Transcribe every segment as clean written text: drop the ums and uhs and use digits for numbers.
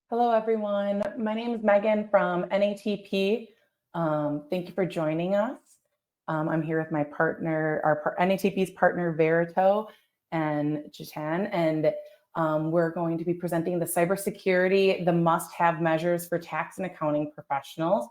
Hello, everyone. My name is Megan from NATP. Thank you for joining us. I'm here with my partner, NATP's partner, Verito and Jitan, and we're going to be presenting the cybersecurity, the must-have measures for tax and accounting professionals.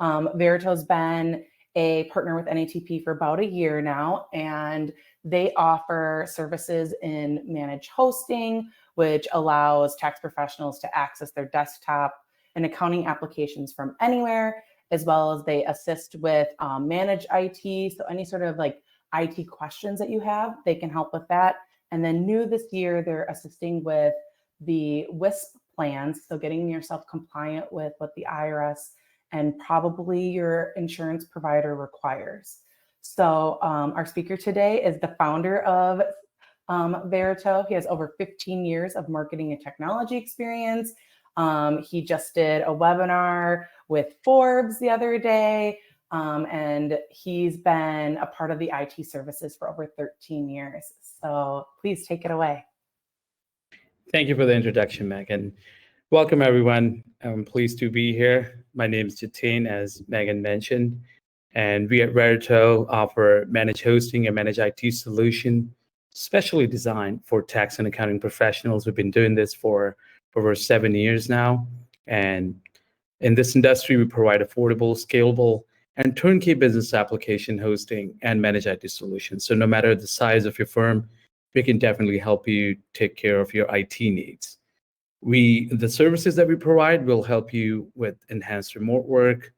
Verito's been a partner with NATP for about a year now, and they offer services in managed hosting, which allows tax professionals to access their desktop and accounting applications from anywhere, as well as they assist with managed IT. So any sort of like IT questions that you have, they can help with that. And then new this year, they're assisting with the WISP plans. So getting yourself compliant with what the IRS and probably your insurance provider requires. So our speaker today is the founder of Verito. He has over 15 years of marketing and technology experience. He just did a webinar with Forbes the other day, and he's been a part of the IT services for over 13 years. So please take it away. Thank you for the introduction, Megan. Welcome, everyone. I'm pleased to be here. My name is Jitain, as Megan mentioned, and we at Verito offer managed hosting and managed IT solution specially designed for tax and accounting professionals. We've been doing this for over 7 years now. And in this industry, we provide affordable, scalable, and turnkey business application hosting and managed IT solutions. So no matter the size of your firm, we can definitely help you take care of your IT needs. The services that we provide will help you with enhanced remote work,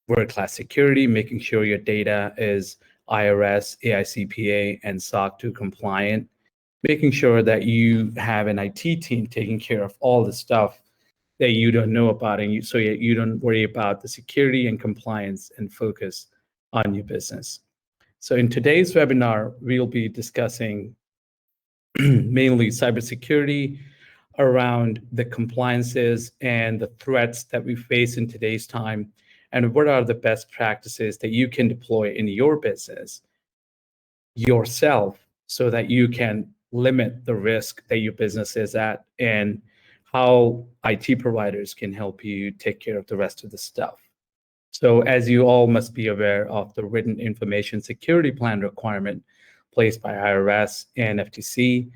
world-class security, making sure your data is IRS, AICPA, and SOC 2 compliant, making sure that you have an IT team taking care of all the stuff that you don't know about, and so you don't worry about the security and compliance and focus on your business. So in today's webinar, we'll be discussing mainly cybersecurity around the compliances and the threats that we face in today's time, and what are the best practices that you can deploy in your business yourself so that you can limit the risk that your business is at, and how IT providers can help you take care of the rest of the stuff. So as you all must be aware of the written information security plan requirement placed by IRS and FTC,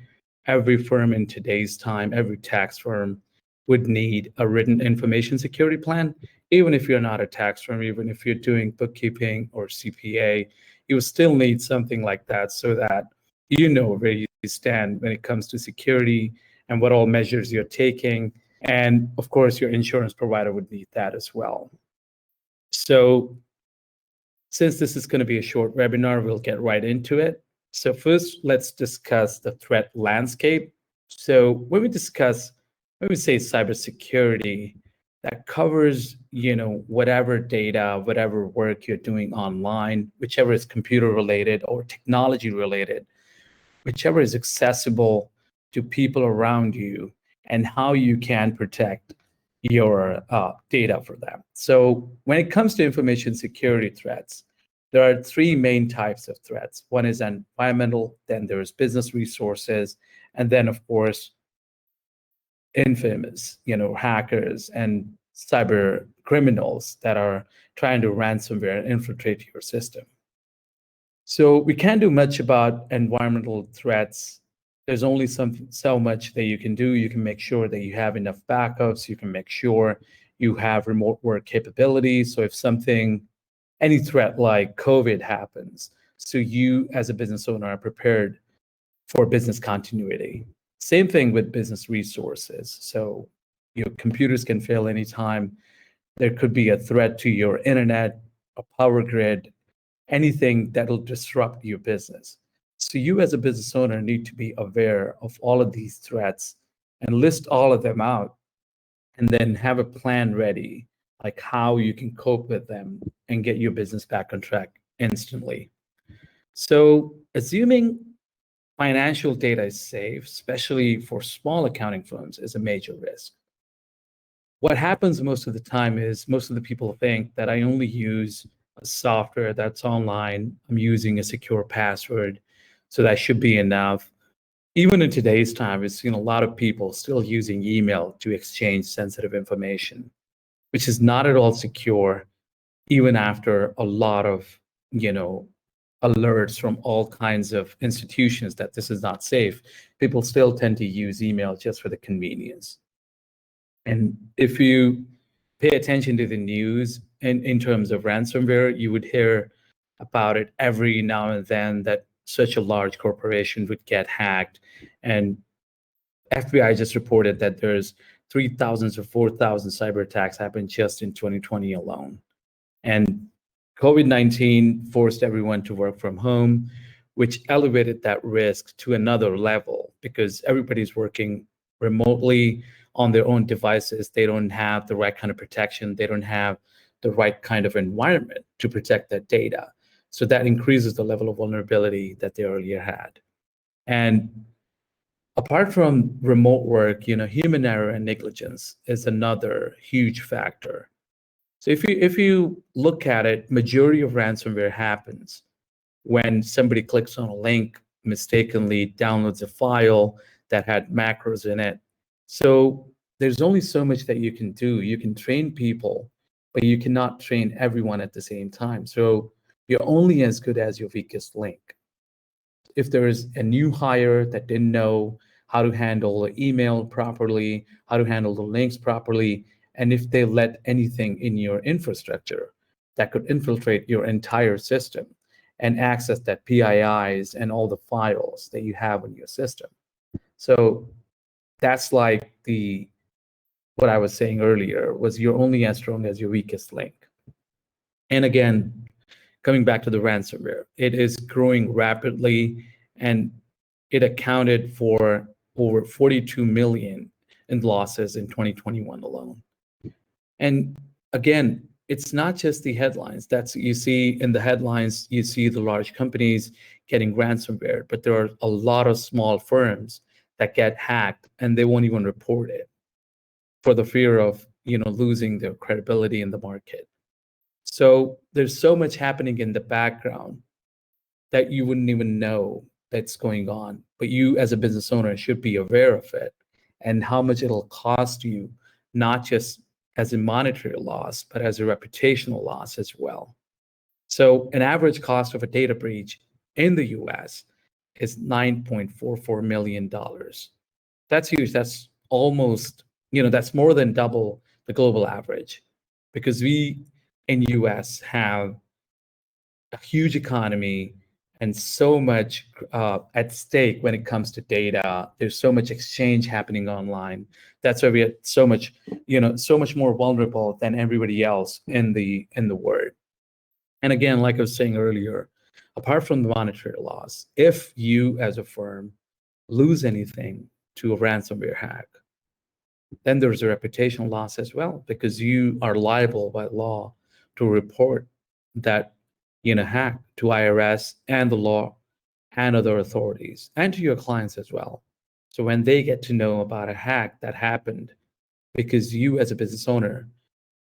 every firm in today's time, every tax firm would need a written information security plan. Even if you're not a tax firm, even if you're doing bookkeeping or CPA, you will still need something like that so that you know where you stand when it comes to security and what all measures you're taking. And of course, your insurance provider would need that as well. So since this is going to be a short webinar, we'll get right into it. So first, let's discuss the threat landscape. So when we say cybersecurity, that covers, whatever data, whatever work you're doing online, whichever is computer related or technology related, whichever is accessible to people around you, and how you can protect your data for them. So when it comes to information security threats, there are three main types of threats. One is environmental, then there's business resources, and then of course, infamous, hackers and cyber criminals that are trying to ransomware and infiltrate your system. So we can't do much about environmental threats. There's only so much that you can do. You can make sure that you have enough backups. You can make sure you have remote work capabilities. So if any threat like COVID happens, so you as a business owner are prepared for business continuity. Same thing with business resources. So your computers can fail anytime. There could be a threat to your internet, a power grid, anything that'll disrupt your business. So you as a business owner need to be aware of all of these threats and list all of them out, and then have a plan ready, like how you can cope with them and get your business back on track instantly. So assuming financial data is safe, especially for small accounting firms, is a major risk. What happens most of the time is most of the people think that I only use a software that's online, I'm using a secure password, so that should be enough. even in today's time, we've seen a lot of people still using email to exchange sensitive information, which is not at all secure, even after a lot of, alerts from all kinds of institutions that this is not safe. People still tend to use email just for the convenience. And if you pay attention to the news in terms of ransomware, you would hear about it every now and then, that such a large corporation would get hacked. And FBI just reported that there's 3,000 to 4,000 cyber attacks happened just in 2020 alone. And COVID-19 forced everyone to work from home, which elevated that risk to another level because everybody's working remotely on their own devices. They don't have the right kind of protection. They don't have the right kind of environment to protect that data. So that increases the level of vulnerability that they earlier had. And apart from remote work, human error and negligence is another huge factor. So if you look at it, majority of ransomware happens when somebody clicks on a link, mistakenly downloads a file that had macros in it. So there's only so much that you can do. You can train people, but you cannot train everyone at the same time. So you're only as good as your weakest link. If there is a new hire that didn't know how to handle the email properly, how to handle the links properly, and if they let anything in your infrastructure that could infiltrate your entire system and access that PIIs and all the files that you have in your system. So that's like what I was saying earlier, was you're only as strong as your weakest link. And again, coming back to the ransomware, it is growing rapidly, and it accounted for over 42 million in losses in 2021 alone. And again, it's not just the headlines. You see in the headlines, you see the large companies getting ransomware, but there are a lot of small firms that get hacked and they won't even report it for the fear of losing their credibility in the market. So there's so much happening in the background that you wouldn't even know that's going on, but you as a business owner should be aware of it and how much it'll cost you, not just as a monetary loss, but as a reputational loss as well. So an average cost of a data breach in the US is $9.44 million. That's huge. That's almost, that's more than double the global average, because we in US have a huge economy and so much at stake when it comes to data. There's so much exchange happening online. That's why we are so much more vulnerable than everybody else in the world. And again, like I was saying earlier, apart from the monetary loss, if you as a firm lose anything to a ransomware hack, then there's a reputational loss as well, because you are liable by law to report that hack to IRS and the law and other authorities, and to your clients as well. So when they get to know about a hack that happened because you as a business owner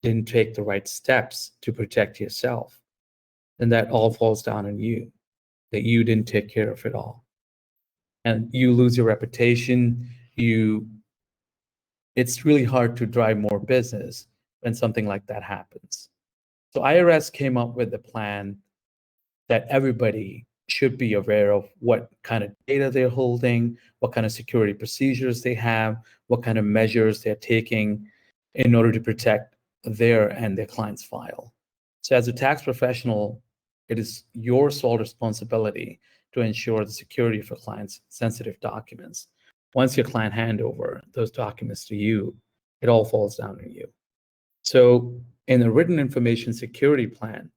didn't take the right steps to protect yourself, then that all falls down on you, that you didn't take care of it all. And you lose your reputation. It's really hard to drive more business when something like that happens. So IRS came up with a plan that everybody should be aware of what kind of data they're holding, what kind of security procedures they have, what kind of measures they're taking in order to protect their and their client's file. So as a tax professional, it is your sole responsibility to ensure the security of your client's sensitive documents. Once your client hand over those documents to you, it all falls down on you. So in a written information security plan,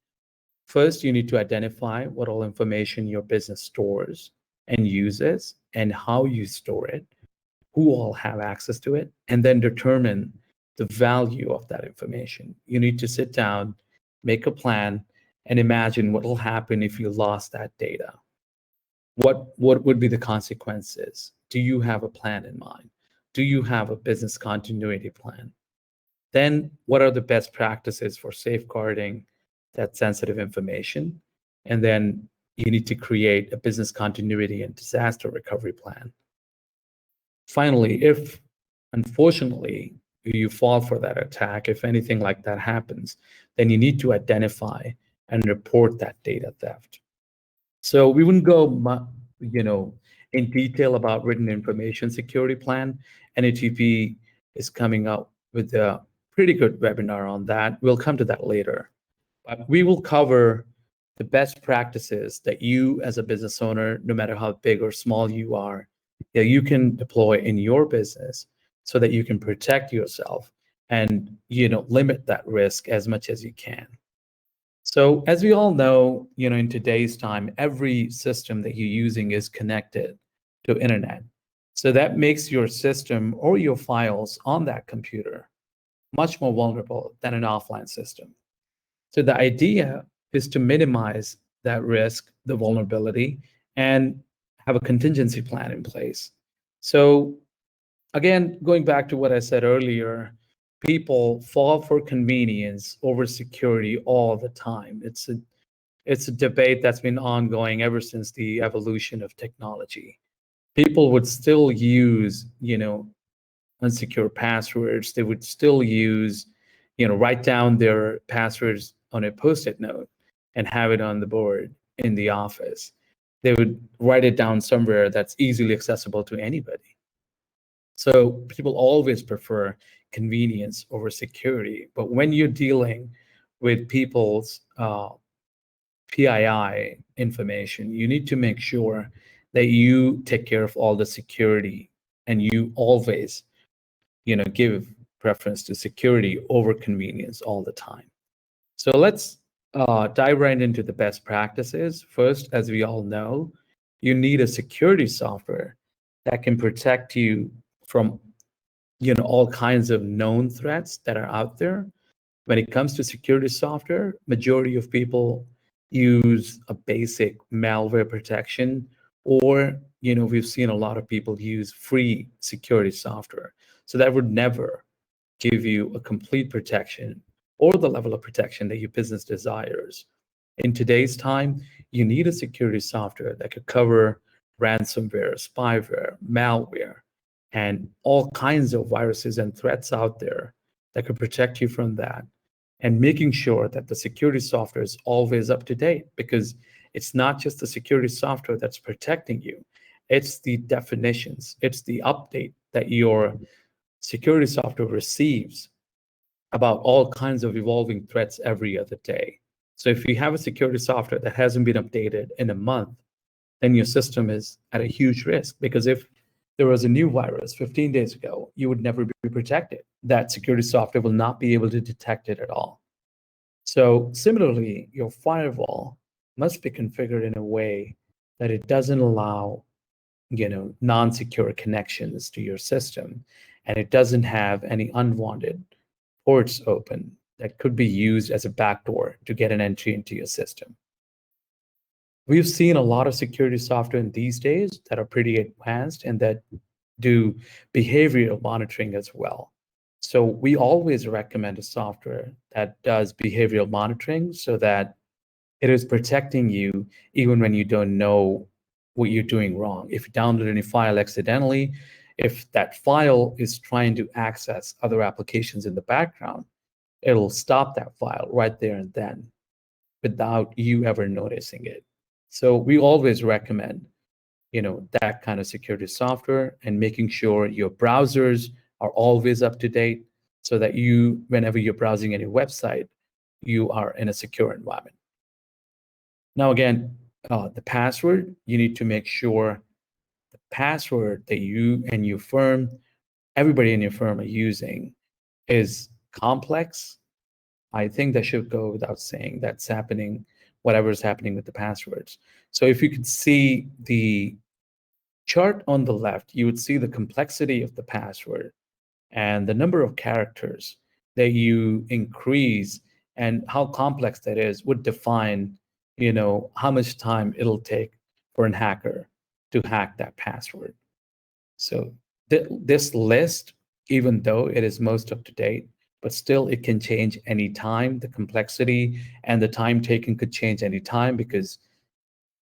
first, you need to identify what all information your business stores and uses and how you store it, who all have access to it, and then determine the value of that information. You need to sit down, make a plan, and imagine what will happen if you lost that data. What would be the consequences? Do you have a plan in mind? Do you have a business continuity plan? Then what are the best practices for safeguarding that sensitive information? And then you need to create a business continuity and disaster recovery plan. Finally, if unfortunately you fall for that attack, if anything like that happens, then you need to identify and report that data theft. So we wouldn't go, in detail about written information security plan. NATP is coming up with a pretty good webinar on that. We'll come to that later. But we will cover the best practices that you as a business owner, no matter how big or small you are, you can deploy in your business so that you can protect yourself and limit that risk as much as you can. So as we all know, in today's time, every system that you're using is connected to internet. So that makes your system or your files on that computer much more vulnerable than an offline system. So the idea is to minimize that risk, the vulnerability, and have a contingency plan in place. So again, going back to what I said earlier, people fall for convenience over security all the time. It's a debate that's been ongoing ever since the evolution of technology. People would still use, unsecure passwords. They would still use, write down their passwords on a Post-it note and have it on the board in the office. They would write it down somewhere that's easily accessible to anybody. So people always prefer convenience over security. But when you're dealing with people's PII information, you need to make sure that you take care of all the security and you always, give preference to security over convenience all the time. So let's dive right into the best practices. First, as we all know, you need a security software that can protect you from all kinds of known threats that are out there. When it comes to security software, majority of people use a basic malware protection, or we've seen a lot of people use free security software. So that would never give you a complete protection or the level of protection that your business desires. In today's time, you need a security software that could cover ransomware, spyware, malware, and all kinds of viruses and threats out there that could protect you from that. And making sure that the security software is always up to date, because it's not just the security software that's protecting you. It's the definitions, it's the update that your security software receives about all kinds of evolving threats every other day. So if you have a security software that hasn't been updated in a month, then your system is at a huge risk, because if there was a new virus 15 days ago, you would never be protected. That security software will not be able to detect it at all. So similarly, your firewall must be configured in a way that it doesn't allow, non-secure connections to your system, and it doesn't have any unwanted ports open that could be used as a backdoor to get an entry into your system. We've seen a lot of security software in these days that are pretty advanced and that do behavioral monitoring as well. So we always recommend a software that does behavioral monitoring so that it is protecting you even when you don't know what you're doing wrong. If you download any file accidentally, if that file is trying to access other applications in the background, it'll stop that file right there and then without you ever noticing it. So we always recommend, that kind of security software, and making sure your browsers are always up to date so that you, whenever you're browsing any website, you are in a secure environment. Now, again, the password, you need to make sure the password that you and your firm, everybody in your firm are using is complex. I think that should go without saying. That's happening, whatever is happening with the passwords. So if you could see the chart on the left, you would see the complexity of the password and the number of characters that you increase, and how complex that is would define, how much time it'll take for a hacker to hack that password. So this list, even though it is most up to date, but still it can change any time. The complexity and the time taken could change any time, because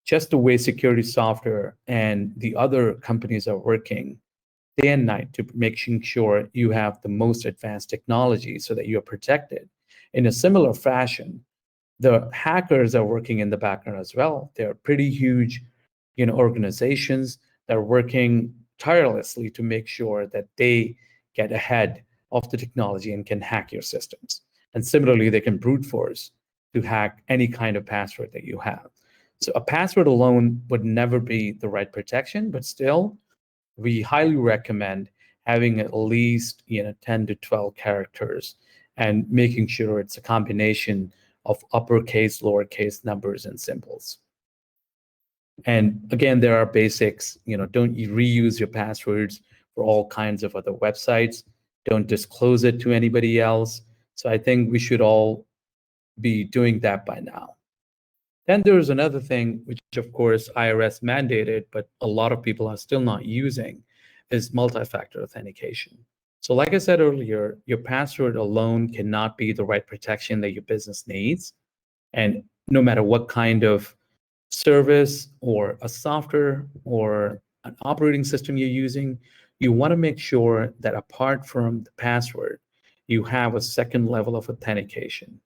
just the way security software and the other companies are working, day and night to making sure you have the most advanced technology so that you're protected. In a similar fashion, the hackers are working in the background as well. They're pretty huge, organizations that are working tirelessly to make sure that they get ahead of the technology and can hack your systems. And similarly, they can brute force to hack any kind of password that you have. So a password alone would never be the right protection, but still, we highly recommend having at least 10 to 12 characters and making sure it's a combination of uppercase, lowercase numbers, and symbols. And again, there are basics. Don't reuse your passwords for all kinds of other websites. Don't disclose it to anybody else. So I think we should all be doing that by now. Then there's another thing, which of course IRS mandated, but a lot of people are still not using, is multi-factor authentication. So like I said earlier, your password alone cannot be the right protection that your business needs. And no matter what kind of service or a software or an operating system you're using, you want to make sure that apart from the password, you have a second level of authentication,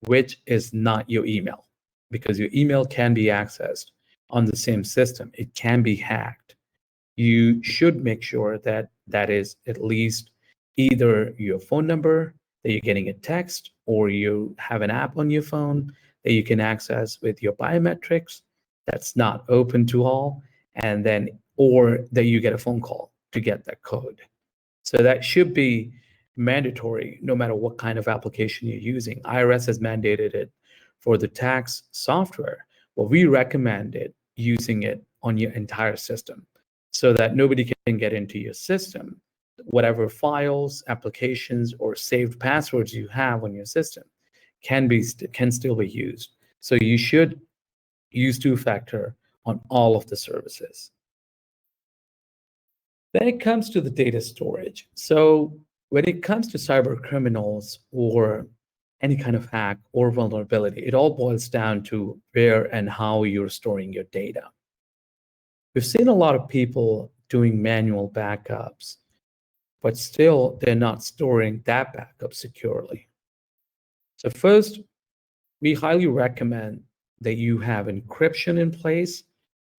which is not your email, because your email can be accessed on the same system. It can be hacked. You should make sure that that is at least either your phone number that you're getting a text, or you have an app on your phone that you can access with your biometrics that's not open to all, and then or that you get a phone call to get that code. So that should be mandatory no matter what kind of application you're using. IRS has mandated it for the tax software. Well, we recommend it using it on your entire system so that nobody can get into your system. Whatever files, applications, or saved passwords you have on your system can still be used. So you should use two-factor on all of the services. Then it comes to the data storage. So when it comes to cyber criminals or any kind of hack or vulnerability, it all boils down to where and how you're storing your data. We've seen a lot of people doing manual backups, but still they're not storing that backup securely. So first, we highly recommend that you have encryption in place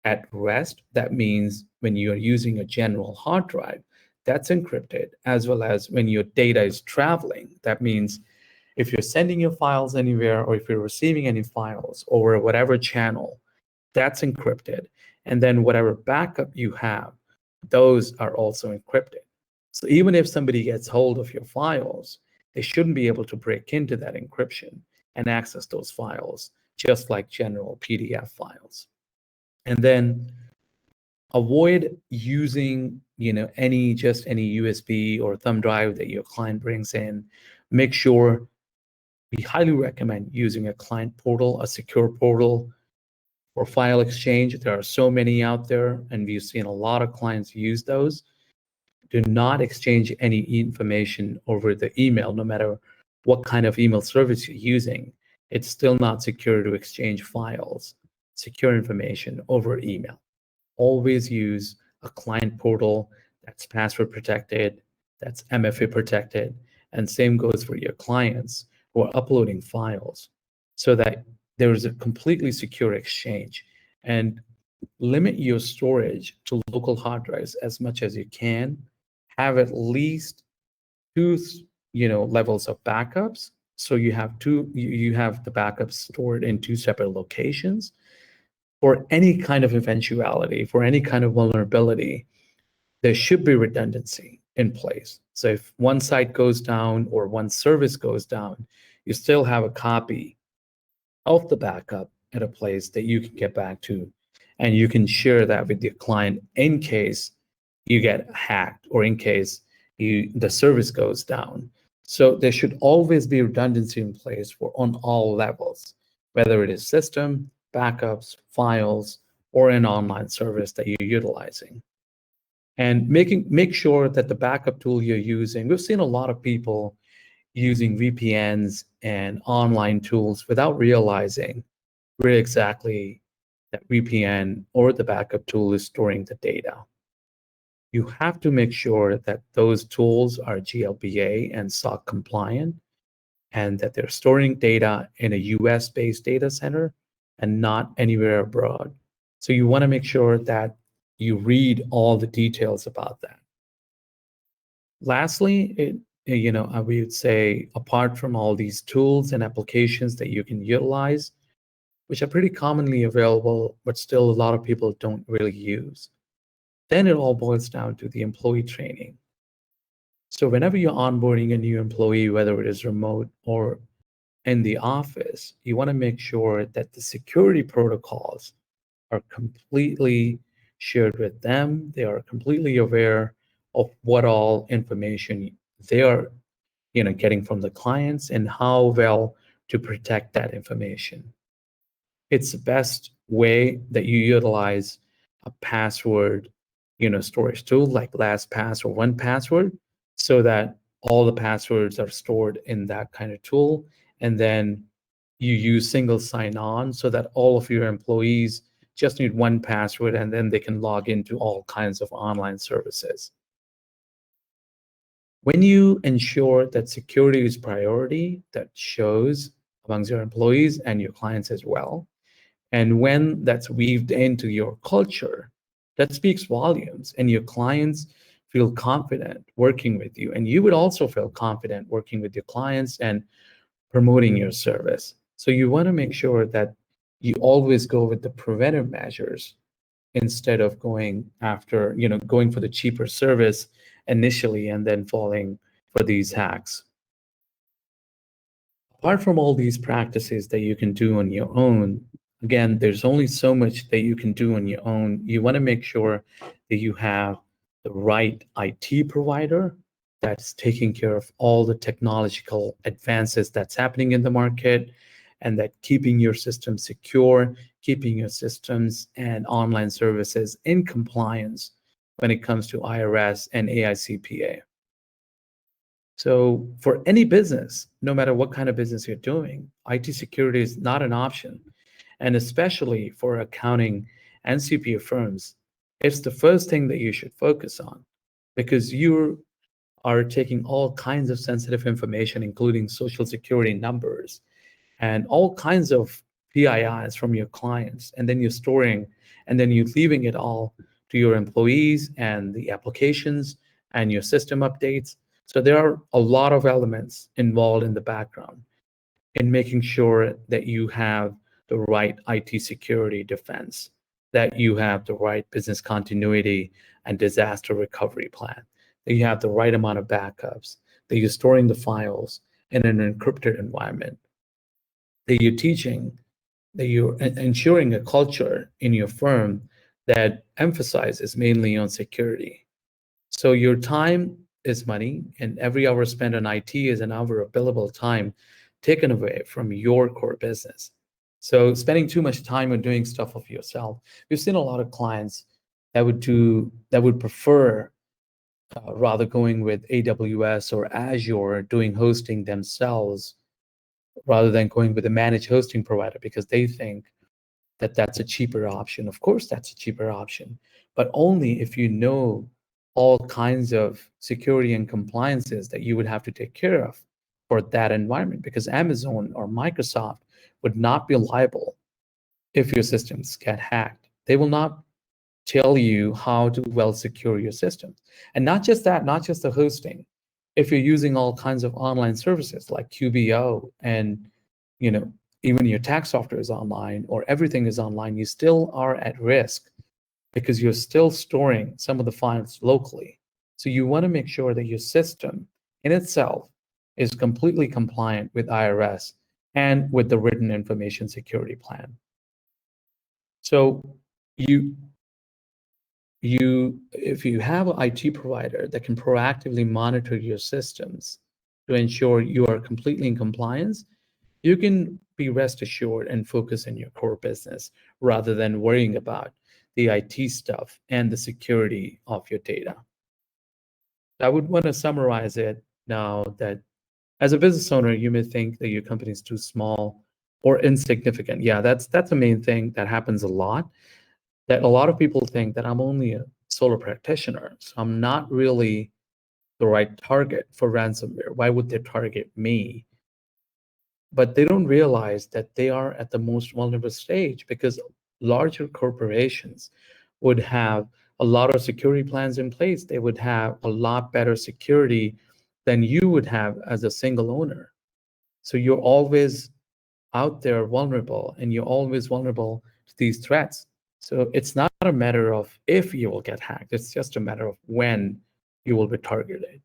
at rest. That means when you're using a general hard drive, that's encrypted, as well as when your data is traveling. That means if you're sending your files anywhere, or if you're receiving any files over whatever channel, that's encrypted. And then whatever backup you have, those are also encrypted. So even if somebody gets hold of your files, they shouldn't be able to break into that encryption and access those files, just like general PDF files. And then avoid using any USB or thumb drive that your client brings in. Make sure, we highly recommend using a client portal, a secure portal for file exchange. There are so many out there, and we've seen a lot of clients use those. Do not exchange any information over the email, no matter what kind of email service you're using. It's still not secure to exchange files, secure information over email. Always use a client portal that's password protected, that's MFA protected, and same goes for your clients who are uploading files, so that there is a completely secure exchange. And limit your storage to local hard drives as much as you can. Have at least two levels of backups. So you have the backups stored in two separate locations. For any kind of eventuality, for any kind of vulnerability, there should be redundancy in place. So if one site goes down or one service goes down, you still have a copy of the backup at a place that you can get back to, and you can share that with your client in case you get hacked or in case the service goes down. So there should always be redundancy in place on all levels, whether it is system, backups, files, or an online service that you're utilizing. And make sure that the backup tool you're using, we've seen a lot of people using VPNs and online tools without realizing where exactly that VPN or the backup tool is storing the data. you have to make sure that those tools are GLBA and SOC compliant, and that they're storing data in a US-based data center and not anywhere abroad. So you want to make sure that you read all the details about that. Lastly, we would say, apart from all these tools and applications that you can utilize, which are pretty commonly available, but still a lot of people don't really use, then it all boils down to the employee training. So whenever you're onboarding a new employee, whether it is remote or in the office, you want to make sure that the security protocols are completely shared with them. They are completely aware of what all information they are getting from the clients and how well to protect that information. It's the best way that you utilize a password storage tool like LastPass or 1Password, so that all the passwords are stored in that kind of tool. And then you use single sign-on so that all of your employees just need one password, and then they can log into all kinds of online services. When you ensure that security is priority, that shows amongst your employees and your clients as well. And when that's weaved into your culture, that speaks volumes, and your clients feel confident working with you. And you would also feel confident working with your clients and promoting your service. So you want to make sure that you always go with the preventive measures instead of going for the cheaper service initially and then falling for these hacks. Apart from all these practices that you can do on your own, again, there's only so much that you can do on your own. You want to make sure that you have the right IT provider that's taking care of all the technological advances that's happening in the market, and that keeping your system secure, keeping your systems and online services in compliance when it comes to IRS and AICPA. So for any business, no matter what kind of business you're doing, IT security is not an option. And especially for accounting and CPA firms, it's the first thing that you should focus on, because you are taking all kinds of sensitive information, including social security numbers and all kinds of PIIs from your clients, and then you're storing, and then you're leaving it all to your employees and the applications and your system updates. So there are a lot of elements involved in the background in making sure that you have the right IT security defense, that you have the right business continuity and disaster recovery plan, that you have the right amount of backups, that you're storing the files in an encrypted environment, that you're teaching, that you're ensuring a culture in your firm that emphasizes mainly on security. So your time is money, and every hour spent on IT is an hour of billable time taken away from your core business. So spending too much time on doing stuff of yourself, we've seen a lot of clients that would prefer rather going with AWS or Azure, doing hosting themselves, rather than going with a managed hosting provider, because they think that that's a cheaper option. Of course, that's a cheaper option, but only if you know all kinds of security and compliances that you would have to take care of for that environment, because Amazon or Microsoft would not be liable if your systems get hacked. They will not tell you how to well secure your systems. And not just that, not just the hosting. If you're using all kinds of online services like QBO, and even your tax software is online or everything is online, you still are at risk because you're still storing some of the files locally. So you want to make sure that your system in itself is completely compliant with IRS and with the written information security plan. So if you have an IT provider that can proactively monitor your systems to ensure you are completely in compliance, you can be rest assured and focus on your core business rather than worrying about the IT stuff and the security of your data. I would want to summarize it now that as a business owner, you may think that your company is too small or insignificant. Yeah, that's the main thing that happens a lot. That a lot of people think that I'm only a solo practitioner, so I'm not really the right target for ransomware. Why would they target me? But they don't realize that they are at the most vulnerable stage, because larger corporations would have a lot of security plans in place. They would have a lot better security than you would have as a single owner. So you're always out there vulnerable, and you're always vulnerable to these threats. So it's not a matter of if you will get hacked, it's just a matter of when you will be targeted.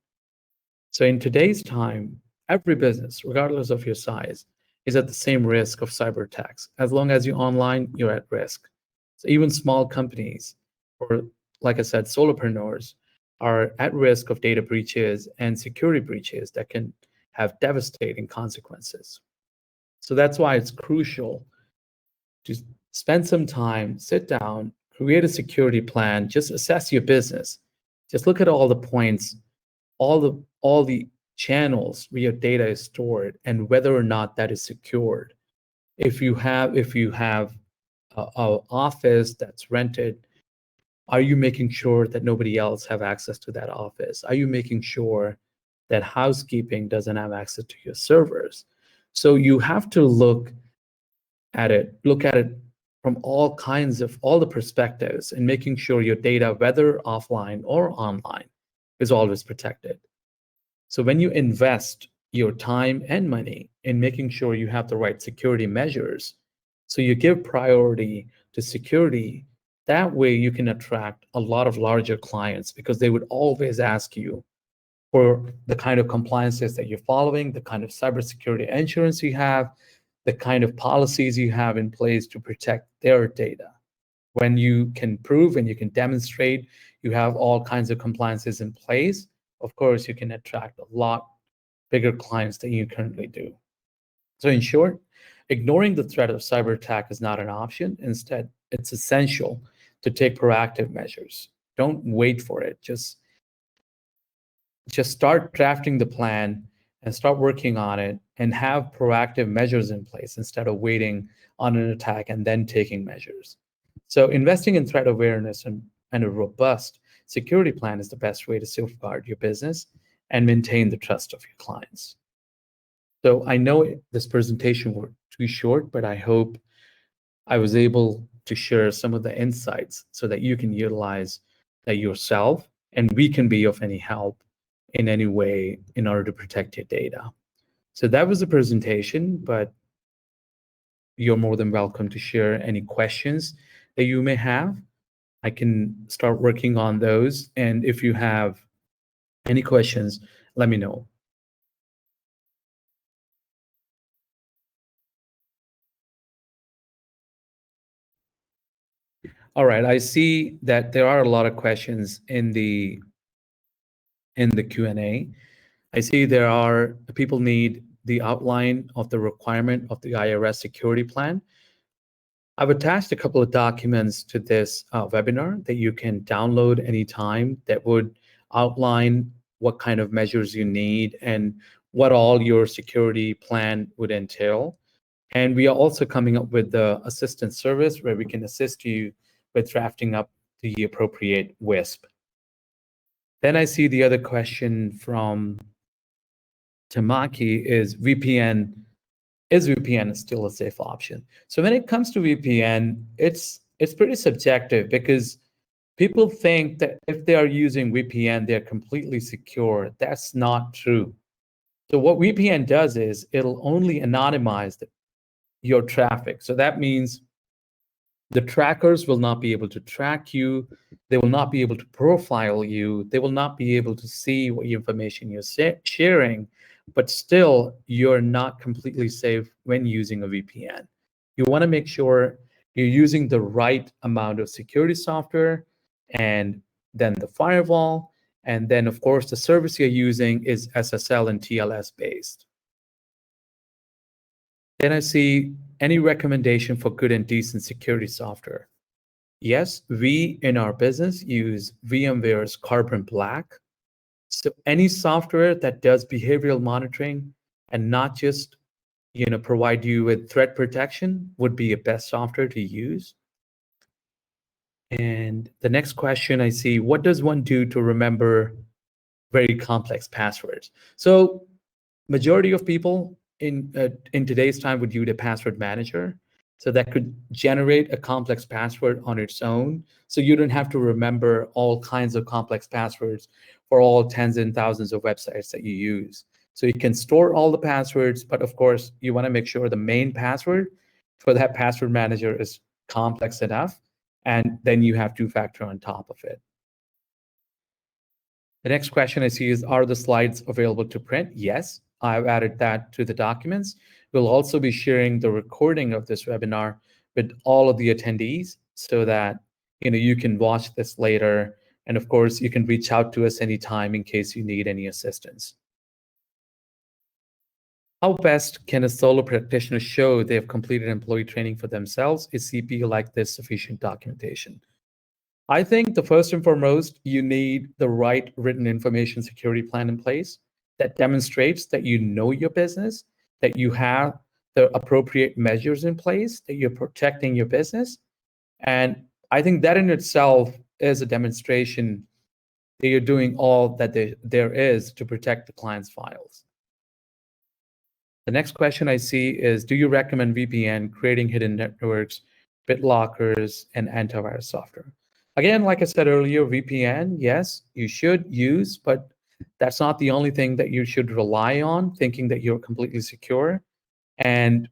So in today's time, every business, regardless of your size, is at the same risk of cyber attacks. As long as you're online, you're at risk. So even small companies, or like I said, solopreneurs, are at risk of data breaches and security breaches that can have devastating consequences. So that's why it's crucial to spend some time, sit down, create a security plan, just assess your business. Just look at all the points, all the channels where your data is stored, and whether or not that is secured. If you have a office that's rented, are you making sure that nobody else have access to that office? Are you making sure that housekeeping doesn't have access to your servers? So you have to look at it from all the perspectives, and making sure your data, whether offline or online, is always protected. So when you invest your time and money in making sure you have the right security measures, so you give priority to security, that way you can attract a lot of larger clients, because they would always ask you for the kind of compliances that you're following, the kind of cybersecurity insurance you have, the kind of policies you have in place to protect their data. When you can prove and you can demonstrate you have all kinds of compliances in place, of course, you can attract a lot bigger clients than you currently do. So in short, ignoring the threat of cyber attack is not an option. Instead, it's essential to take proactive measures. Don't wait for it. Just start drafting the plan and start working on it, and have proactive measures in place instead of waiting on an attack and then taking measures. So investing in threat awareness and a robust security plan is the best way to safeguard your business and maintain the trust of your clients. So I know this presentation was too short, but I hope I was able to share some of the insights so that you can utilize that yourself, and we can be of any help in any way in order to protect your data. So that was the presentation, but you're more than welcome to share any questions that you may have. I can start working on those. And if you have any questions, let me know. All right, I see that there are a lot of questions in the Q&A. I see there are people need the outline of the requirement of the IRS security plan. I've attached a couple of documents to this webinar that you can download anytime, that would outline what kind of measures you need and what all your security plan would entail. And we are also coming up with the assistance service where we can assist you with drafting up the appropriate WISP. Then I see the other question from Tamaki is VPN. Is VPN still a safe option? So when it comes to VPN, it's pretty subjective, because people think that if they are using VPN, they're completely secure. That's not true. So what VPN does is it'll only anonymize your traffic. So that means the trackers will not be able to track you. They will not be able to profile you. They will not be able to see what information you're sharing, but still you're not completely safe when using a VPN. You want to make sure you're using the right amount of security software, and then the firewall, and then of course the service you're using is SSL and TLS based. Then I see any recommendation for good and decent security software. Yes, we in our business use VMware's Carbon Black. So any software that does behavioral monitoring and not just provide you with threat protection would be a best software to use. And the next question I see, what does one do to remember very complex passwords? So majority of people in today's time would use a password manager. So that could generate a complex password on its own. So you don't have to remember all kinds of complex passwords for all tens and thousands of websites that you use. So you can store all the passwords, but of course you want to make sure the main password for that password manager is complex enough. And then you have two-factor on top of it. The next question I see is, are the slides available to print? Yes, I've added that to the documents. We'll also be sharing the recording of this webinar with all of the attendees so that you can watch this later. And of course, you can reach out to us anytime in case you need any assistance. How best can a solo practitioner show they have completed employee training for themselves? Is CPE like this sufficient documentation? I think the first and foremost, you need the right written information security plan in place that demonstrates that you know your business, that you have the appropriate measures in place, that you're protecting your business. And I think that in itself is a demonstration that you're doing all that there is to protect the client's files. The next question I see is, do you recommend VPN, creating hidden networks, BitLockers, and antivirus software? Again, like I said earlier, VPN, yes, you should use, but that's not the only thing that you should rely on, thinking that you're completely secure. And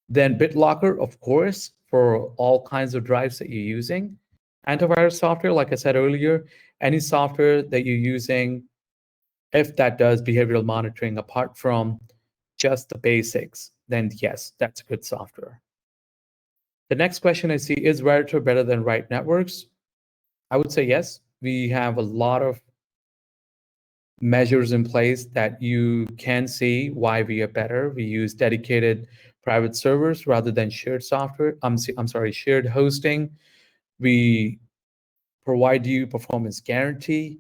then BitLocker, of course, for all kinds of drives that you're using. Antivirus software, like I said earlier, any software that you're using, if that does behavioral monitoring apart from just the basics, then yes, that's a good software. The next question I see, is Veritone better than Right Networks? I would say yes. We have a lot of measures in place that you can see why we are better. We use dedicated private servers rather than shared software. I'm sorry, shared hosting. We provide you performance guarantee.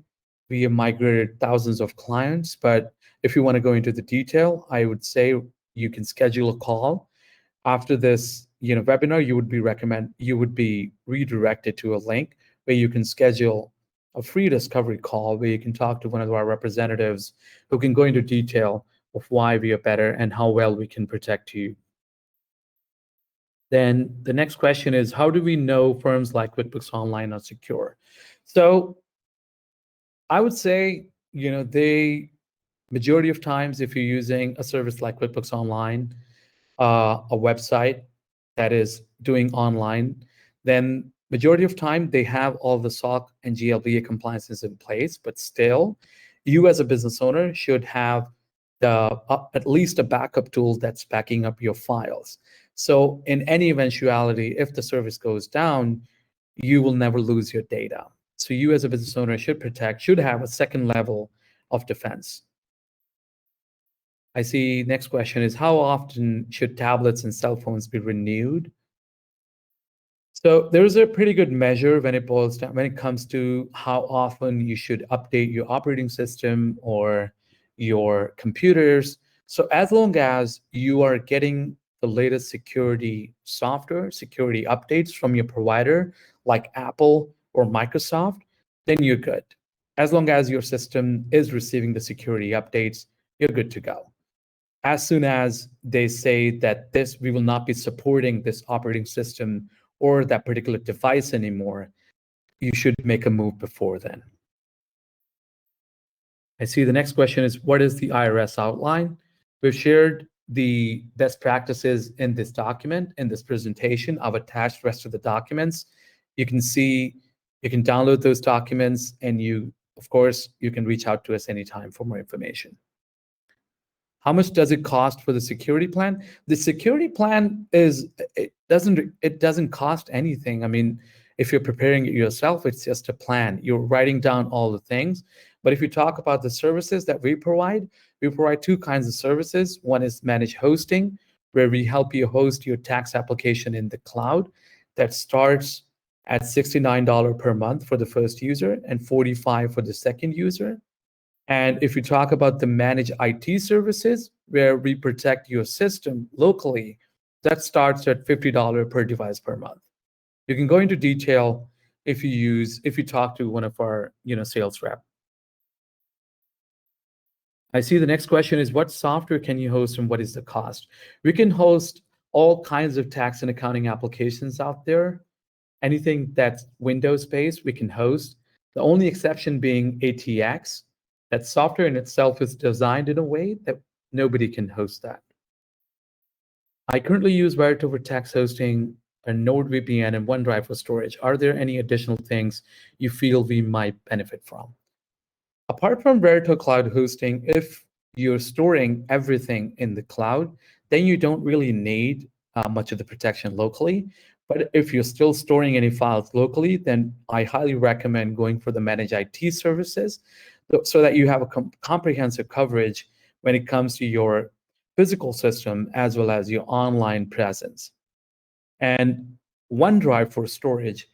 We have migrated thousands of clients, but if you want to go into the detail, I would say you can schedule a call. After this webinar, you would be redirected to a link where you can schedule a free discovery call where you can talk to one of our representatives who can go into detail of why we are better and how well we can protect you. Then the next question is, how do we know firms like QuickBooks Online are secure? So I would say, majority of times, if you're using a service like QuickBooks Online, a website that is doing online, then majority of time they have all the SOC and GLBA compliances in place, but still, you as a business owner should have at least a backup tool that's backing up your files. So in any eventuality, if the service goes down, you will never lose your data. So you as a business owner should have a second level of defense. I see next question is, how often should tablets and cell phones be renewed? So there's a pretty good measure when it comes to how often you should update your operating system or your computers. So as long as you are getting the latest security software, security updates from your provider, like Apple or Microsoft, then you're good. As long as your system is receiving the security updates, you're good to go. As soon as they say that we will not be supporting this operating system or that particular device anymore, you should make a move before then. I see the next question is, what is the IRS outline? We've shared the best practices in this document, in this presentation. I've attached the rest of the documents. You can download those documents, and of course, you can reach out to us anytime for more information. How much does it cost for the security plan? The security plan it doesn't cost anything. I mean, if you're preparing it yourself, it's just a plan. You're writing down all the things. But if you talk about the services that we provide two kinds of services. One is managed hosting, where we help you host your tax application in the cloud. That starts at $69 per month for the first user and $45 for the second user. And if you talk about the managed IT services, where we protect your system locally, that starts at $50 per device per month. You can go into detail if you talk to one of our sales rep. I see the next question is, what software can you host and what is the cost? We can host all kinds of tax and accounting applications out there. Anything that's Windows-based, we can host. The only exception being ATX. That software in itself is designed in a way that nobody can host that. I currently use Verito for tax hosting, a NordVPN, and OneDrive for storage. Are there any additional things you feel we might benefit from? Apart from Verito cloud hosting, if you're storing everything in the cloud, then you don't really need much of the protection locally. But if you're still storing any files locally, then I highly recommend going for the managed IT services so that you have a comprehensive coverage when it comes to your physical system as well as your online presence. And OneDrive for storage.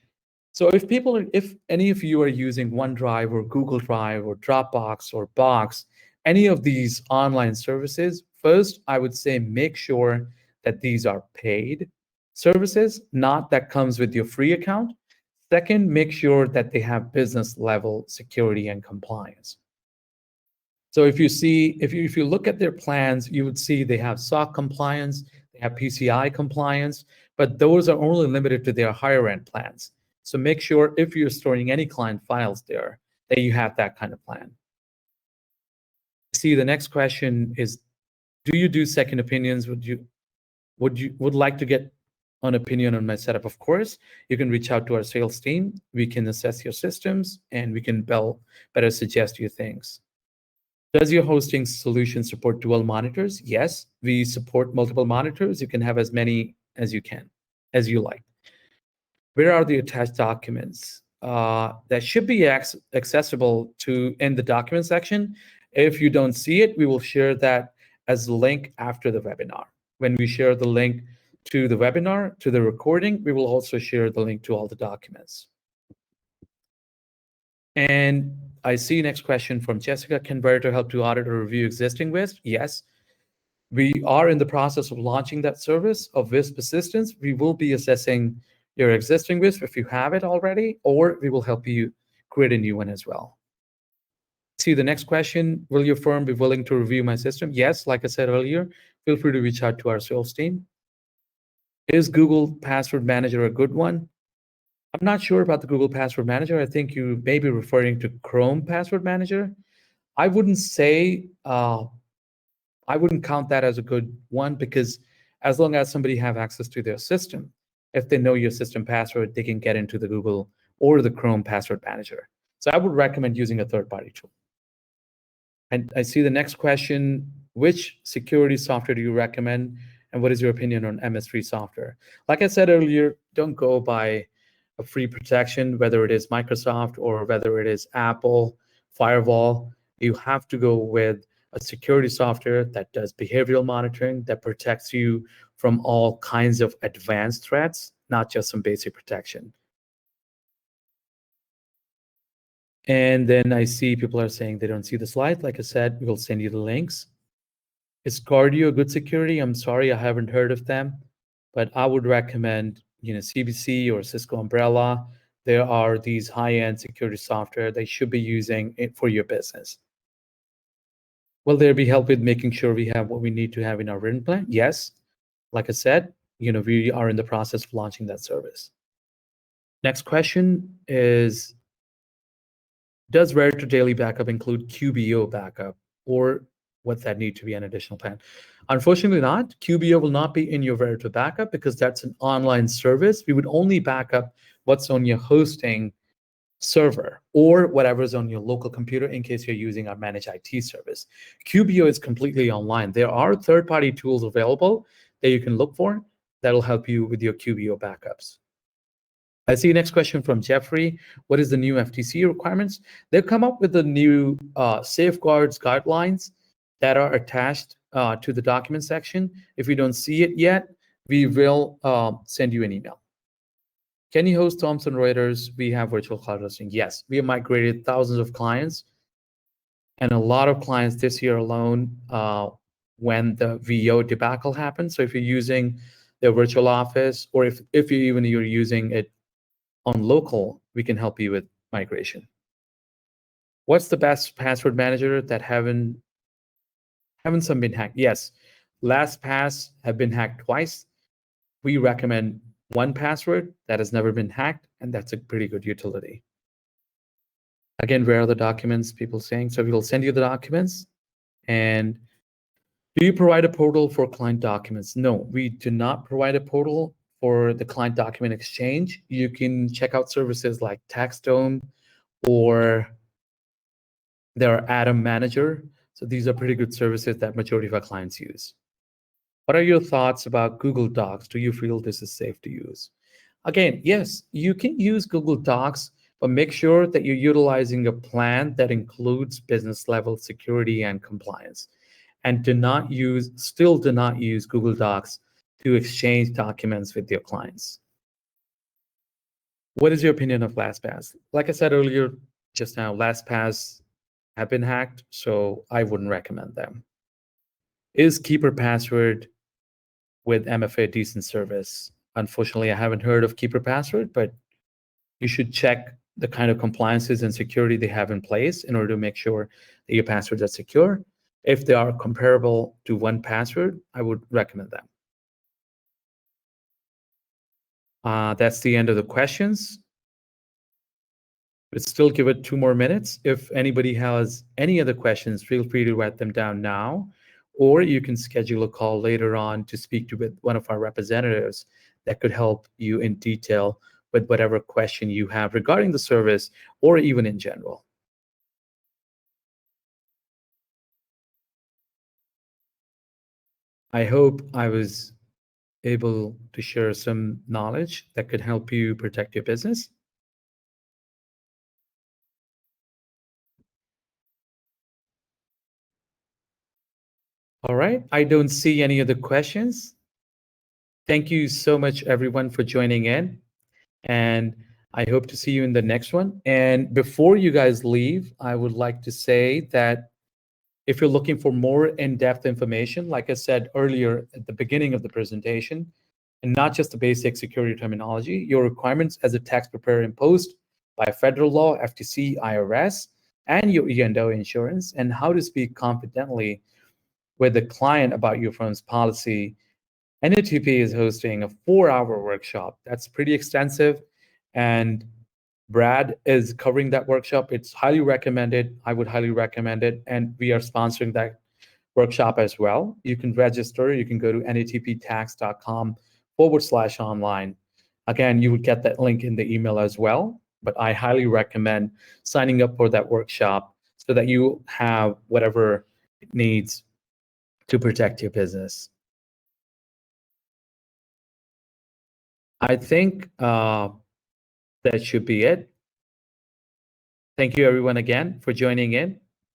So if any of you are using OneDrive or Google Drive or Dropbox or Box, any of these online services, first, I would say make sure that these are paid services, not that comes with your free account. Second, make sure that they have business level security and compliance. So if you look at their plans, you would see they have SOC compliance, they have PCI compliance, but those are only limited to their higher end plans. So make sure if you're storing any client files there, that you have that kind of plan. See, the next question is, do you do second opinions? Would like to get an opinion on my setup? Of course, you can reach out to our sales team. We can assess your systems and we can better suggest you things. Does your hosting solution support dual monitors? Yes, we support multiple monitors. You can have as many as you like. Where are the attached documents? That should be accessible in the document section. If you don't see it, we will share that as a link after the webinar. When we share the link to the webinar, to the recording, we will also share the link to all the documents. And I see next question from Jessica. Can Verito help to audit or review existing WISP? Yes. We are in the process of launching that service of WISP assistance. We will be assessing your existing WISP if you have it already, or we will help you create a new one as well. See the next question, will your firm be willing to review my system? Yes, like I said earlier, feel free to reach out to our sales team. Is Google Password Manager a good one? I'm not sure about the Google Password Manager. I think you may be referring to Chrome Password Manager. I wouldn't say, I wouldn't count that as a good one, because as long as somebody have access to their system, if they know your system password, they can get into the Google or the Chrome Password Manager. So I would recommend using a third-party tool. And I see the next question, which security software do you recommend? And what is your opinion on MS3 software? Like I said earlier, don't go by a free protection, whether it is Microsoft or whether it is Apple, Firewall. You have to go with a security software that does behavioral monitoring, that protects you from all kinds of advanced threats, not just some basic protection. And then I see people are saying they don't see the slide. Like I said, we'll send you the links. Is Cardio a good security? I'm sorry, I haven't heard of them, but I would recommend, CBC or Cisco Umbrella. There are these high-end security software they should be using it for your business. Will there be help with making sure we have what we need to have in our written plan? Yes. Like I said, we are in the process of launching that service. Next question is, does Verito Daily Backup include QBO backup, or would that need to be an additional plan? Unfortunately not. QBO will not be in your Verito backup because that's an online service. We would only back up what's on your hosting server or whatever's on your local computer in case you're using our managed IT service. QBO is completely online. There are third-party tools available that you can look for that'll help you with your QBO backups. I see next question from Jeffrey. What is the new FTC requirements? They've come up with the new safeguards guidelines that are attached to the document section. If you don't see it yet, we will send you an email. Can you host Thomson Reuters? We have virtual cloud hosting. Yes, we have migrated thousands of clients, and a lot of clients this year alone when the VO debacle happened. So if you're using their virtual office, or if you're using it on local, we can help you with migration. What's the best password manager that haven't some been hacked? Yes, LastPass have been hacked twice. We recommend 1Password that has never been hacked, and that's a pretty good utility. Again, where are the documents? People saying, so we will send you the documents. And do you provide a portal for client documents? No, we do not provide a portal for the client document exchange. You can check out services like TaxDome or their Atom Manager. So these are pretty good services that majority of our clients use. What are your thoughts about Google Docs? Do you feel this is safe to use? Again, yes, you can use Google Docs, but make sure that you're utilizing a plan that includes business level security and compliance. And still do not use Google Docs to exchange documents with your clients. What is your opinion of LastPass? Like I said earlier, just now, LastPass have been hacked, so I wouldn't recommend them. Is Keeper Password with MFA a decent service? Unfortunately, I haven't heard of Keeper Password, but you should check the kind of compliances and security they have in place in order to make sure that your passwords are secure. If they are comparable to 1Password, I would recommend them. That's the end of the questions. Let's still give it 2 more minutes. If anybody has any other questions, feel free to write them down now, or you can schedule a call later on to speak to one of our representatives that could help you in detail with whatever question you have regarding the service or even in general. I hope I was able to share some knowledge that could help you protect your business. All right, I don't see any other questions. Thank you so much, everyone, for joining in. And I hope to see you in the next one. And before you guys leave, I would like to say that if you're looking for more in-depth information, like I said earlier at the beginning of the presentation, and not just the basic security terminology, your requirements as a tax preparer imposed by federal law, FTC, IRS, and your E&O insurance, and how to speak confidently with the client about your firm's policy, NATP is hosting a 4-hour workshop. That's pretty extensive, and Brad is covering that workshop. It's highly recommended. I would highly recommend it, and we are sponsoring that workshop as well. You can register. You can go to natptax.com/online. Again, you would get that link in the email as well, but I highly recommend signing up for that workshop so that you have whatever it needs to protect your business. I think that should be it. Thank you, everyone, again for joining in.